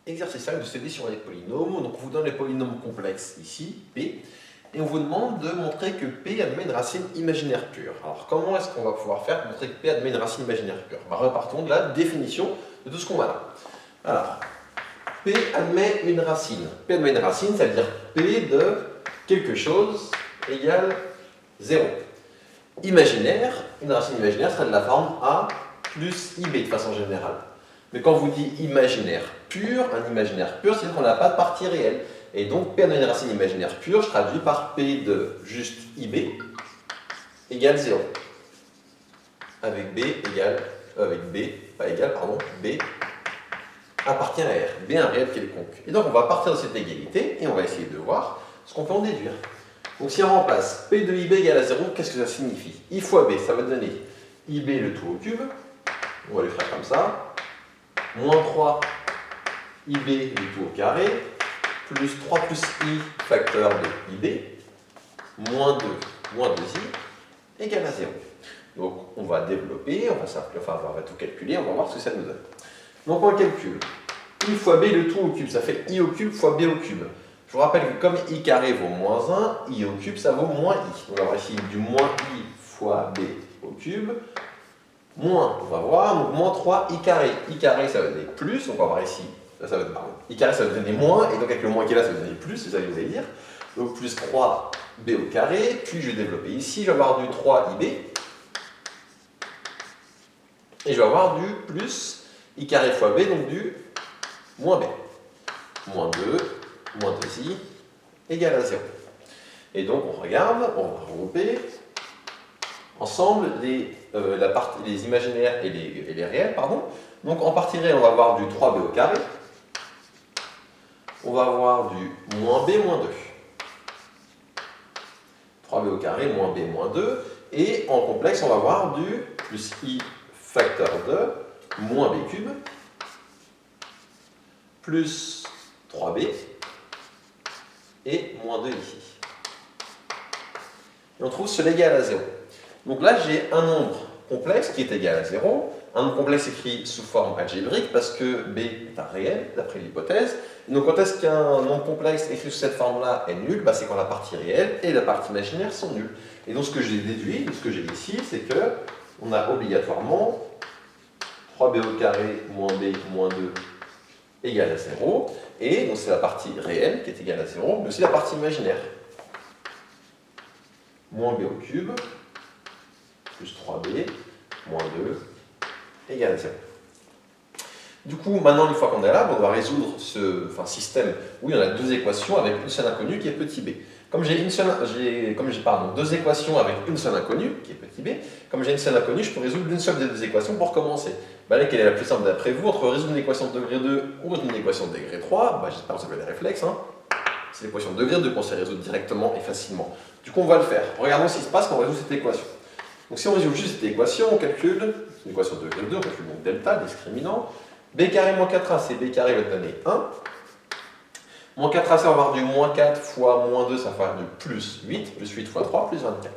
Exercice 5 de CD sur les polynômes. Donc on vous donne les polynômes complexes ici, P, et on vous demande de montrer que P admet une racine imaginaire pure. Alors comment est-ce qu'on va pouvoir faire pour montrer que P admet une racine imaginaire pure? Repartons de la définition de tout ce qu'on a là. Alors, P admet une racine. P admet une racine, ça veut dire P de quelque chose égale 0. Imaginaire, une racine imaginaire serait de la forme A plus IB de façon générale. Mais quand on vous dit imaginaire pur, un imaginaire pur, c'est-à-dire qu'on n'a pas de partie réelle. Et donc P admet une racine imaginaire pure, je traduis par P de juste IB égale 0. Avec B appartient à R. B un réel quelconque. Et donc on va partir de cette égalité et on va essayer de voir ce qu'on peut en déduire. Donc si on remplace P de IB égale à 0, qu'est-ce que ça signifie? I fois B, ça va donner IB le tout au cube. On va l'écrire comme ça. Moins 3 IB le tout au carré, plus 3 plus I facteur de IB, moins 2 2I égale à 0. Donc on va développer, on va tout calculer, on va voir ce que ça nous donne. Donc on calcule. I fois B le tout au cube, ça fait I au cube fois B au cube. Je vous rappelle que comme I carré vaut moins 1, I au cube ça vaut moins I. Donc on va avoir ici du moins I fois B au cube. Moins, on va voir, donc moins 3 I carré. I carré ça va donner plus, donc on va voir ici, I carré ça va donner moins, et donc avec le moins qui est là ça va donner plus, c'est ça que vous allez dire. Donc plus 3 B au carré, puis je vais développer ici, je vais avoir du 3 IB, et je vais avoir du plus I carré fois B, donc du moins B. Moins 2I égale à 0. Et donc on regarde, on va regrouper ensemble les imaginaires et les réels. Donc en partie réelle, on va avoir du 3b au carré. On va avoir du moins b moins 2. 3b au carré, moins b moins 2. Et en complexe, on va avoir du plus i facteur de moins b cube plus 3b et moins 2 ici. Et on trouve cela égal à 0. Donc là, j'ai un nombre complexe qui est égal à 0. Un nombre complexe écrit sous forme algébrique parce que B est un réel, d'après l'hypothèse. Donc quand est-ce qu'un nombre complexe écrit sous cette forme-là est nul? C'est quand la partie réelle et la partie imaginaire sont nulles. Et donc ce que j'ai déduit, ce que j'ai ici, c'est que on a obligatoirement 3b au carré moins b moins 2 égale à 0. Et donc c'est la partie réelle qui est égale à 0, mais aussi la partie imaginaire. Moins b au cube plus 3b, moins 2, égale à 0. Du coup, maintenant, une fois qu'on est là, on va résoudre ce système où il y en a deux équations avec une seule inconnue qui est petit b. Comme j'ai deux équations avec une seule inconnue, qui est petit b, comme j'ai une seule inconnue, je peux résoudre l'une seule des deux équations pour commencer. Là, quelle est la plus simple d'après vous, entre résoudre une équation de degré 2 ou une équation de degré 3? J'espère que vous avez des réflexes. C'est l'équation de degré 2 qu'on sait résoudre directement et facilement. Du coup, on va le faire. Regardons ce qui se passe quand on résout cette équation. Donc si on résout juste cette équation, on calcule, c'est une équation de degré 2, on calcule donc delta, discriminant. B carré moins 4ac, B carré va donner 1. Moins 4ac, on va avoir du moins 4 fois moins 2, ça va faire du plus 8. Plus 8 fois 3, plus 24.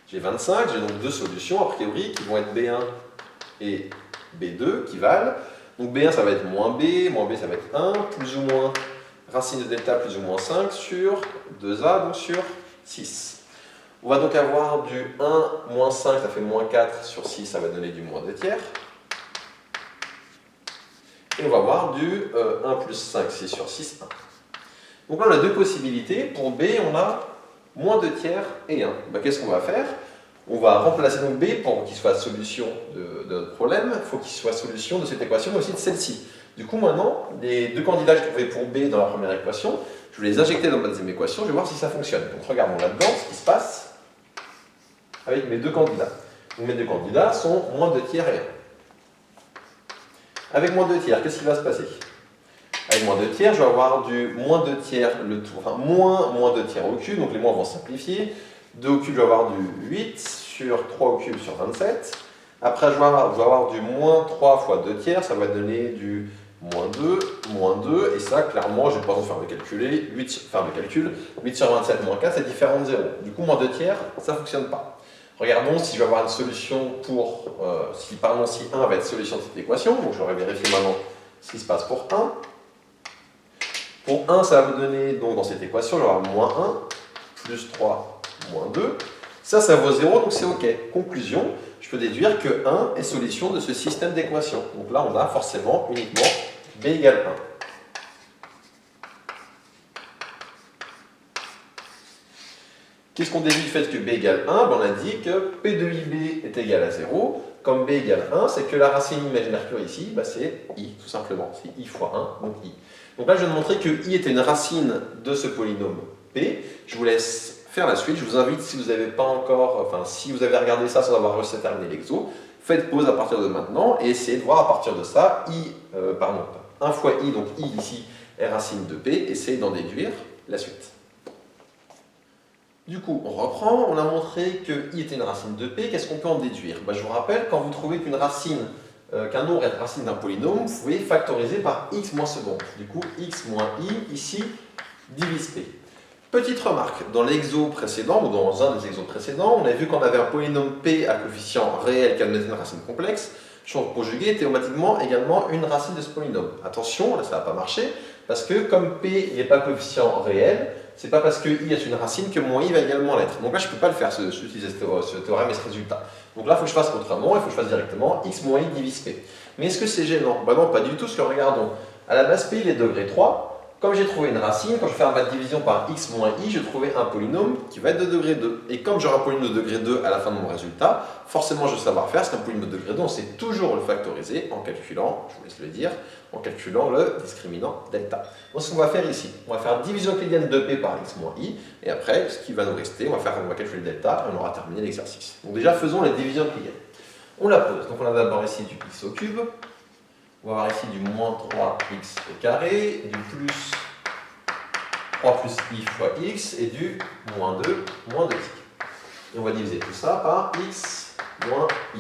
J'ai 25, j'ai donc deux solutions, a priori, qui vont être B1 et B2, qui valent. Donc B1, ça va être moins B ça va être 1, plus ou moins racine de delta, plus ou moins 5 sur 2a, donc sur 6. On va donc avoir du 1 moins 5, ça fait moins 4 sur 6, ça va donner du moins 2 tiers. Et on va avoir du 1 plus 5, 6 sur 6, 1. Donc là, on a deux possibilités. Pour B, on a moins 2 tiers et 1. Qu'est-ce qu'on va faire? On va remplacer donc B pour qu'il soit solution de notre problème. Il faut qu'il soit solution de cette équation, mais aussi de celle-ci. Du coup, maintenant, les deux candidats que j'ai trouvés pour B dans la première équation, je vais les injecter dans ma deuxième équation, je vais voir si ça fonctionne. Donc regardons là-dedans ce qui se passe avec mes deux candidats. Donc mes deux candidats sont moins 2 tiers et 1. Avec moins 2 tiers, qu'est-ce qui va se passer? Avec moins 2 tiers, je vais avoir du moins 2 tiers le tout, moins 2 tiers au cube, donc les moins vont simplifier. 2 au cube, je vais avoir du 8 sur 3 au cube sur 27. Après, je vais avoir du moins 3 fois 2 tiers, ça va donner du moins 2, et ça, clairement, je n'ai pas besoin de faire le calcul. 8 sur 27 moins 4, c'est différent de 0. Du coup, moins 2 tiers, ça ne fonctionne pas. Regardons si je vais avoir une solution pour, si 1 va être solution de cette équation. Donc je vais vérifier maintenant ce qui se passe pour 1. Pour 1, ça va me donner, donc dans cette équation, je vais avoir moins 1, plus 3, moins 2. Ça vaut 0, donc c'est OK. Conclusion, je peux déduire que 1 est solution de ce système d'équations. Donc là, on a forcément uniquement b égale 1. Qu'est-ce qu'on déduit du fait que b égale 1? On a dit que p de ib est égal à 0. Comme b égale 1, c'est que la racine imaginaire qu'il y a ici, c'est i, tout simplement. C'est i fois 1, donc i. Donc là, je viens de montrer que i était une racine de ce polynôme p. Je vous laisse faire la suite. Je vous invite, si vous n'avez pas encore, si vous avez regardé ça sans avoir réussi à terminer l'exo, faites pause à partir de maintenant et essayez de voir à partir de ça, 1 fois i, donc i ici est racine de p, essayez d'en déduire la suite. Du coup, on reprend, on a montré que i était une racine de p, qu'est-ce qu'on peut en déduire? Je vous rappelle, quand vous trouvez qu'un nombre est racine d'un polynôme, vous pouvez factoriser par x moins seconde. Du coup, x moins i, ici, divise p. Petite remarque, dans l'exo précédent, ou dans un des exos précédents, on a vu qu'on avait un polynôme p à coefficient réel qui admettait une racine complexe. Champ conjugué était automatiquement également une racine de ce polynôme. Attention, là ça n'a pas marché, parce que comme p n'est pas coefficient réel, c'est pas parce que i est une racine que mon i va également l'être. Donc là je ne peux pas le faire, utiliser ce théorème et ce résultat. Donc là il faut que je fasse autrement, il faut que je fasse directement x moins i divise p. Mais est-ce que c'est gênant? Non, pas du tout, parce que regardons, à la base p il est degré 3. Comme j'ai trouvé une racine, quand je fais ma division par x moins i, je vais trouver un polynôme qui va être de degré 2. Et comme j'aurai un polynôme de degré 2 à la fin de mon résultat, forcément je vais savoir faire, c'est un polynôme de degré 2, on sait toujours le factoriser en calculant, je vous laisse le dire, en calculant le discriminant delta. Donc ce qu'on va faire ici, on va faire division euclidienne de p par x moins i, et après, ce qui va nous rester, on va calculer le delta, et on aura terminé l'exercice. Donc déjà, faisons la division euclidienne. On la pose, donc on a d'abord ici du x au cube, on va avoir ici du moins 3x au carré, du plus 3 plus i fois x, et du moins 2 moins 2i. Et on va diviser tout ça par x moins i.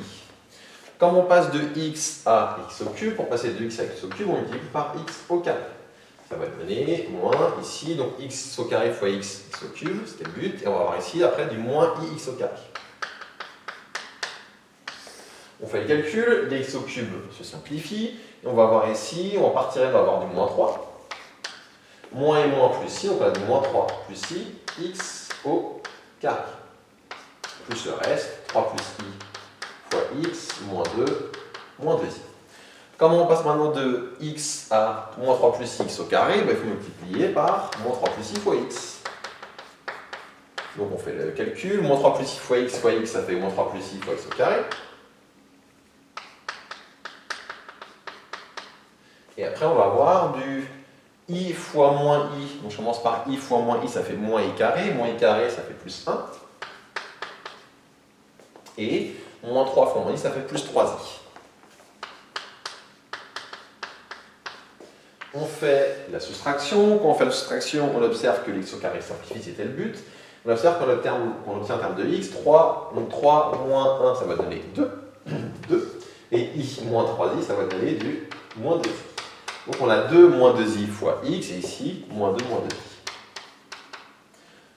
Comme on passe de x à x au cube, pour passer de x à x au cube, on multiplie par x au carré. Ça va donner moins ici, donc x au carré fois x au cube, c'était le but, et on va avoir ici après du moins i x au carré. On fait le calcul, dx au cube se simplifie, et on va avoir ici, on va partir, on va avoir du moins 3. Moins et moins plus i, donc on a du moins 3 plus i, x au carré. Plus le reste, 3 plus i fois x, moins 2, moins 2i. Comme on passe maintenant de x à moins 3 plus x au carré, il faut multiplier par moins 3 plus i fois x. Donc on fait le calcul, moins 3 plus i fois x, ça fait moins 3 plus i fois x au carré. Et après on va avoir du i fois moins i, donc je commence par i fois moins i, ça fait moins i carré ça fait plus 1. Et moins 3 fois moins i, ça fait plus 3i. On fait la soustraction, quand on fait la soustraction, on observe que x au carré simplifie, c'était le but. On observe qu'on obtient en termes de x, 3, donc 3 moins 1, ça va donner 2, 2. Et i moins 3i, ça va donner du moins 2i. Donc on a 2 moins 2i fois x, et ici, moins 2 moins 2i.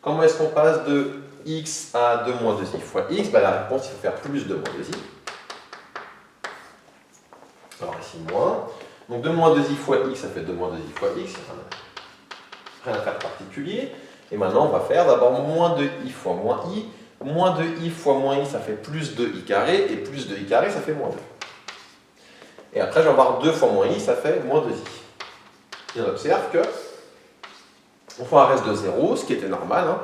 Comment est-ce qu'on passe de x à 2 moins 2i fois x? La réponse, il faut faire plus 2 moins 2i. Alors ici, moins. Donc 2 moins 2i fois x, ça fait 2 moins 2i fois x. Rien à faire de particulier. Et maintenant, on va faire d'abord moins 2i fois moins i. Moins 2i fois moins i, ça fait plus 2i carré. Et plus 2i carré, ça fait moins 2. Et après, je vais avoir 2 fois moins i, ça fait moins 2i. Et on observe que on fait un reste de 0, ce qui était normal.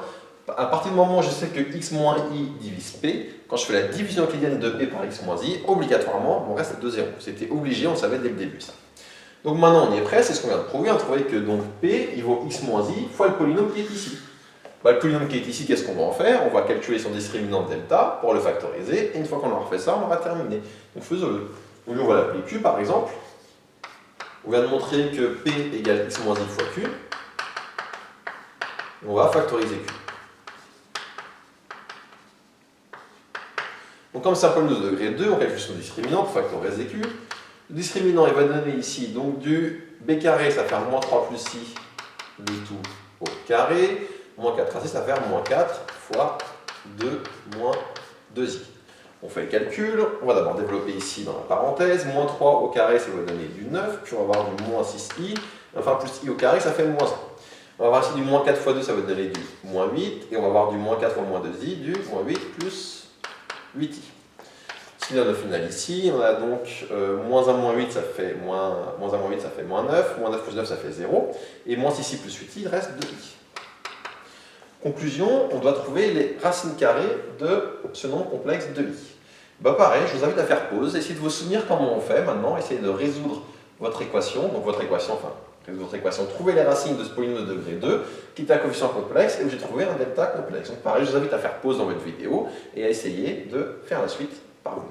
À partir du moment où je sais que x moins i divise p, quand je fais la division euclidienne de p par x moins i, obligatoirement, mon reste est de 0. C'était obligé, on savait dès le début ça. Donc maintenant on y est prêt, c'est ce qu'on vient de prouver. On a trouvé que donc p, il vaut x moins i fois le polynôme qui est ici. Le polynôme qui est ici, qu'est-ce qu'on va en faire? On va calculer son discriminant delta pour le factoriser. Et une fois qu'on aura fait ça, on aura terminé. Donc faisons-le. Donc on va l'appeler q par exemple. On vient de montrer que p égale x moins i fois q. On va factoriser q. Donc comme c'est un polynôme de degré 2, on calcule son discriminant pour factoriser q. Le discriminant, il va donner ici donc du b carré, ça va faire moins 3 plus i, le tout au carré. Moins 4 à 6, ça va faire moins 4 fois 2 moins 2i. On fait le calcul, on va d'abord développer ici dans la parenthèse, moins 3 au carré ça va donner du 9, puis on va avoir du moins 6i, enfin plus i au carré ça fait moins 1. On va avoir ici du moins 4 fois 2 ça va donner du moins 8, et on va avoir du moins 4 fois moins 2i, du moins 8 plus 8i. Ce qui donne au final ici, on a donc moins 1 moins 8 ça fait moins 1 moins 8 ça fait moins 9, moins 9 plus 9 ça fait 0, et moins 6i plus 8i il reste 2i. Conclusion, on doit trouver les racines carrées de ce nombre complexe de i. Bah pareil, je vous invite à faire pause, essayez de vous souvenir comment on fait maintenant, essayez de résoudre votre équation, résoudre votre équation, trouver les racines de ce polynôme de degré 2, qui est un coefficient complexe, et où j'ai trouvé un delta complexe. Donc pareil, je vous invite à faire pause dans votre vidéo, et à essayer de faire la suite par vous.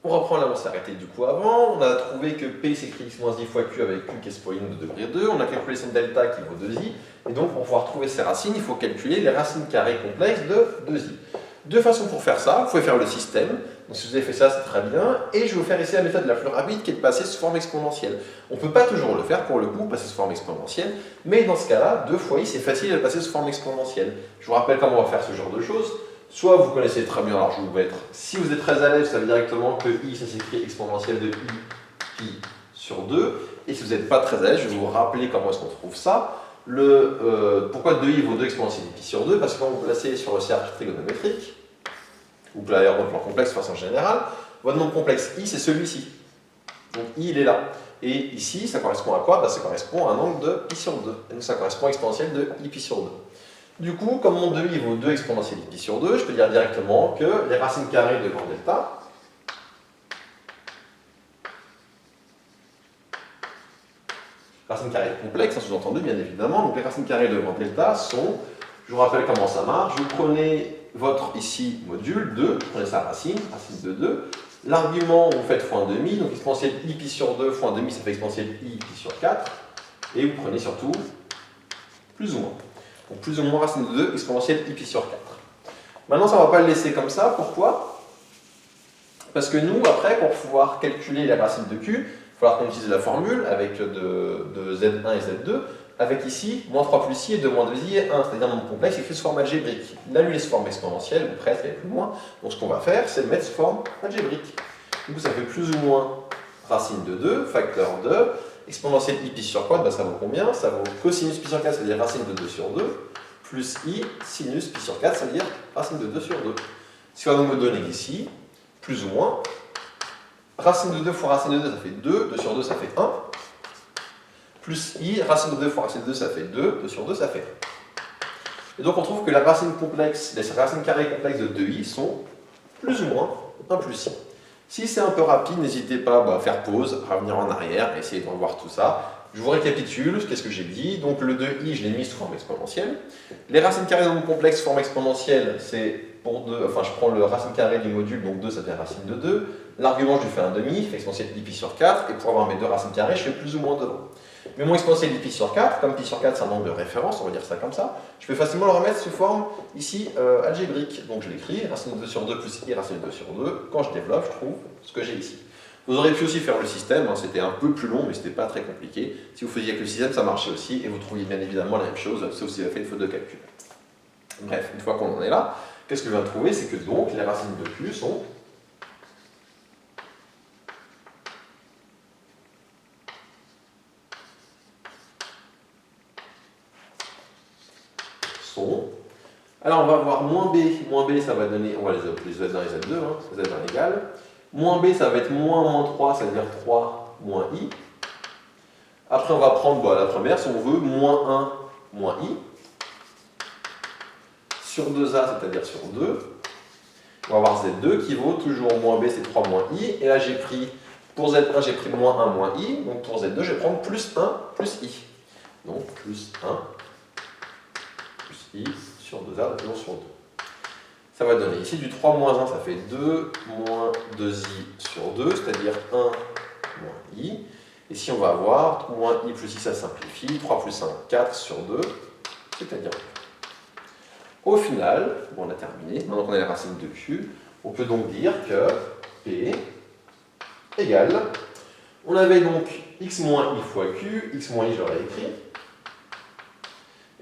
On reprend là où on s'est arrêté du coup avant, on a trouvé que P s'écrit x moins i fois Q avec Q qui est ce polynôme de degré 2, on a calculé son delta qui vaut 2i, et donc pour pouvoir trouver ces racines, il faut calculer les racines carrées complexes de 2i. Deux façons pour faire ça, vous pouvez faire le système, donc si vous avez fait ça c'est très bien, et je vais vous faire essayer la méthode la plus rapide qui est de passer sous forme exponentielle. On ne peut pas toujours le faire pour le coup, passer sous forme exponentielle, mais dans ce cas-là, 2 fois i c'est facile de le passer sous forme exponentielle. Je vous rappelle comment on va faire ce genre de choses. Soit vous connaissez très bien, alors je vais vous mettre, si vous êtes très à l'aise, vous savez directement que i ça s'écrit exponentielle de i pi sur 2, et si vous n'êtes pas très à l'aise, je vais vous rappeler comment est-ce qu'on trouve ça. Pourquoi 2i vaut 2 exponentielle pi sur 2? Parce que quand vous placez sur le cercle trigonométrique, ou d'ailleurs votre nombre complexe de façon générale, votre nombre complexe i c'est celui-ci. Donc i il est là. Et ici ça correspond à quoi? Ça correspond à un angle de pi sur 2. Et donc ça correspond à exponentielle de i pi sur 2. Du coup, comme mon 2i vaut 2 exponentielle pi sur 2, je peux dire directement que les racines carrées de grand delta, racines carrées complexes, sous-entendu bien évidemment, donc les racines carrées de grand delta sont, je vous rappelle comment ça marche, vous prenez votre ici module 2, vous prenez sa racine de 2, l'argument vous faites fois 1,5, donc exponentielle i pi sur 2 fois 1,5 ça fait exponentielle i pi sur 4, et vous prenez surtout plus ou moins. Donc plus ou moins racine de 2 exponentielle i pi sur 4. Maintenant ça ne va pas le laisser comme ça, pourquoi? Parce que nous après pour pouvoir calculer les racines de q, il va falloir qu'on utilise la formule avec de z1 et z2, avec ici, moins 3 plus i et 2 moins 2i et 1, c'est-à-dire un nombre complexe écrit sous forme algébrique. Là, lui, il est sous forme exponentielle, ou presque, avec plus ou moins. Donc ce qu'on va faire, c'est le mettre sous forme algébrique. Du coup, ça fait plus ou moins racine de 2, facteur de, exponentielle i pi sur quoi? Ça vaut combien? Ça vaut cosinus pi sur 4, c'est-à-dire racine de 2 sur 2, plus i sinus pi sur 4, c'est-à-dire racine de 2 sur 2. Ce qui va donc me donner ici, plus ou moins, racine de 2 fois racine de 2, ça fait 2, 2 sur 2, ça fait 1, plus i, racine de 2 fois racine de 2, ça fait 2, 2 sur 2, ça fait 1. Et donc on trouve que la racine complexe, les racines carrées complexes de 2i sont plus ou moins 1 plus i. Si c'est un peu rapide, n'hésitez pas à faire pause, à revenir en arrière, essayer de revoir tout ça. Je vous récapitule, qu'est-ce que j'ai dit? Donc le 2i, je l'ai mis sous forme exponentielle. Les racines carrées de nombre complexe sous forme exponentielle, c'est pour 2, enfin je prends le racine carrée du module, donc 2 ça devient racine de 2. L'argument, je lui fais 1,5, fait exponentielle i pi sur 4, et pour avoir mes deux racines carrées, je fais plus ou moins devant. Mais mon exponentielle i pi sur 4, comme pi sur 4 c'est un nombre de référence, on va dire ça comme ça, je peux facilement le remettre sous forme ici algébrique. Donc je l'écris, racine de 2 sur 2 plus i racine de 2 sur 2. Quand je développe, je trouve ce que j'ai ici. Vous auriez pu aussi faire le système, hein, c'était un peu plus long, mais c'était pas très compliqué. Si vous faisiez avec le système, ça marchait aussi, et vous trouviez bien évidemment la même chose, sauf si vous avez fait une faute de calcul. Bref, une fois qu'on en est là, qu'est-ce que je viens de trouver? C'est que donc les racines de q sont alors on va avoir moins b ça va donner, on va les appeler z1 et z2, hein, z1 égale, moins b ça va être moins 3, ça veut dire 3 moins i. Après on va prendre la première, si on veut, moins 1 moins i, sur 2a, c'est-à-dire sur 2, on va avoir z2 qui vaut toujours moins b, c'est 3 moins i, et là j'ai pris, pour z1 j'ai pris moins 1 moins i, donc pour z2 je vais prendre plus 1 plus i. Donc plus 1 plus i sur 2a, toujours sur 2. Ça va donner ici du 3 moins 1, ça fait 2 moins 2i sur 2, c'est-à-dire 1 moins i. Et si on va avoir moins i plus i, ça simplifie, 3 plus 1, 4 sur 2, c'est-à-dire 2. Au final, on a terminé, maintenant qu'on a les racines de q, on peut donc dire que P égale, on avait donc x moins i fois q, x moins i je l'aurais écrit,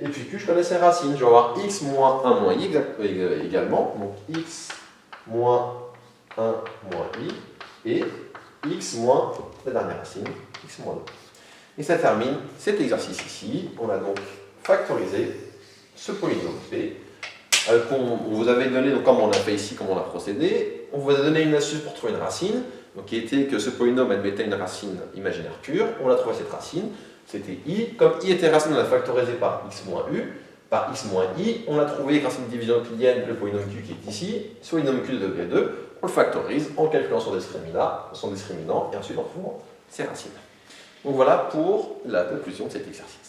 Et puis Q, je connais ses racines. Je vais avoir x moins 1 moins i également. Donc x moins 1 moins i et x moins la dernière racine, x moins 2. Et ça termine cet exercice ici. On a donc factorisé ce polynôme p. On vous avait donné, donc comme on l'a fait ici, comment on a procédé, on vous a donné une astuce pour trouver une racine, donc qui était que ce polynôme admettait une racine imaginaire pure. On a trouvé cette racine, c'était i. Comme i était racine, on l'a factorisé par x moins u, par x moins i. On a trouvé, grâce à une division euclidienne, le polynôme q qui est ici, ce polynôme q de degré 2. On le factorise en calculant son discriminant, et ensuite en trouvant ses racines. Donc voilà pour la conclusion de cet exercice.